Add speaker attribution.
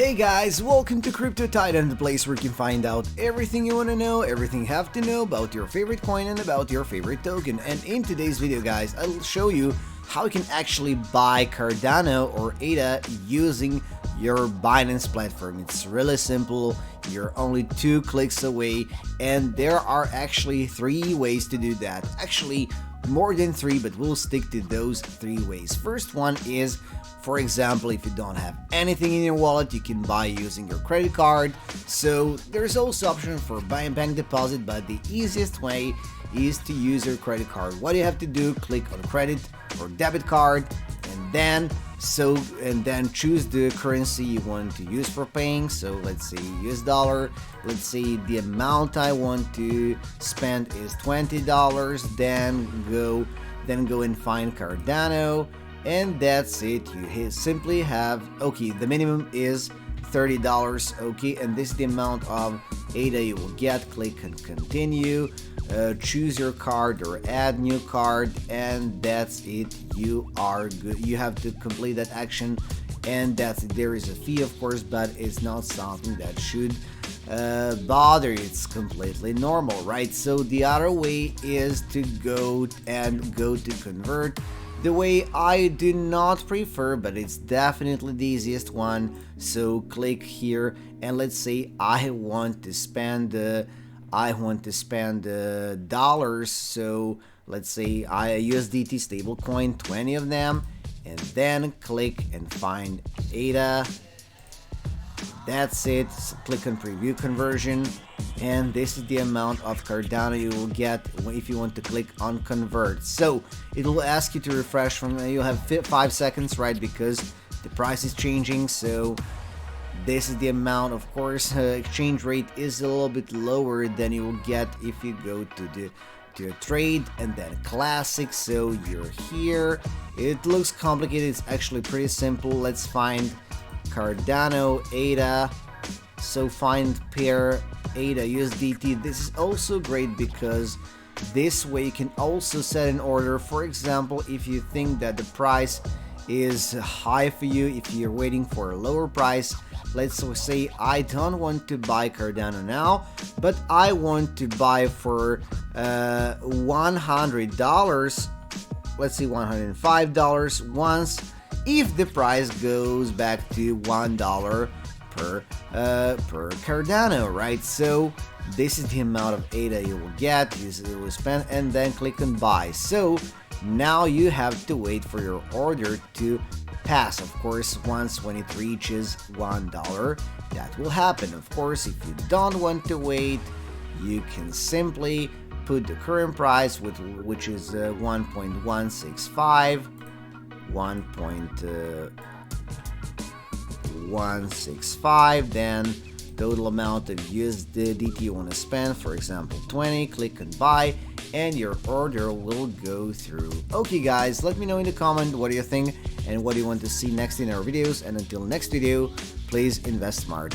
Speaker 1: Hey guys, welcome to Crypto Titan, the place where you can find out everything you want to know, everything you have to know about your favorite coin and about your favorite token. And in today's video guys, I'll show you how you can actually buy Cardano or ADA using your Binance platform. It's really simple, you're only 2 clicks away, and there are actually 3 ways to do that. Actually more than 3, but we'll stick to those 3 ways. First one is, for example, if you don't have anything in your wallet, you can buy using your credit card. So there's also option for buying bank deposit, but the easiest way is to use your credit card. What you have to do, click on credit or debit card, and then choose the currency you want to use for paying. So let's say US dollar. Let's say the amount I want to spend is $20. Then go and find Cardano. And that's it. You simply have, okay, the minimum is $30, okay, and this is the amount of ADA you will get. Click on continue, choose your card or add new card, and that's it. You are good. You have to complete that action, and that's it. There is a fee, of course, but it's not something that should bother you. It's completely normal, right? So the other way is to go to convert. The way I do not prefer, but it's definitely the easiest one. So click here, and let's say I want to spend dollars. So let's say I USDT stablecoin, 20 of them, and then click and find ADA. That's it. Click on preview conversion, and this is the amount of Cardano you will get if you want to click on convert. So it will ask you to refresh from you'll have 5 seconds, right, because the price is changing. So this is the amount. Of course, exchange rate is a little bit lower than you will get if you go to a trade and then classic. So you're here. It looks complicated, it's actually pretty simple. Let's find Cardano ADA. So find pair ADA USDT. This is also great because this way you can also set an order. For example, if you think that the price is high for you, if you're waiting for a lower price, let's say I don't want to buy Cardano now, but I want to buy for $100, let's say $105 once, if the price goes back to $1 per Cardano, right? So this is the amount of ADA you will get, you will spend, and then click on buy. So now you have to wait for your order to pass. Of course, once when it reaches $1, that will happen. Of course, if you don't want to wait, you can simply put the current price, which is 1.165, 1.165, then total amount of USDT you want to spend, for example 20, click on buy, and your order will go through. Okay guys, let me know in the comment what do you think and what do you want to see next in our videos, and until next video, please invest smart.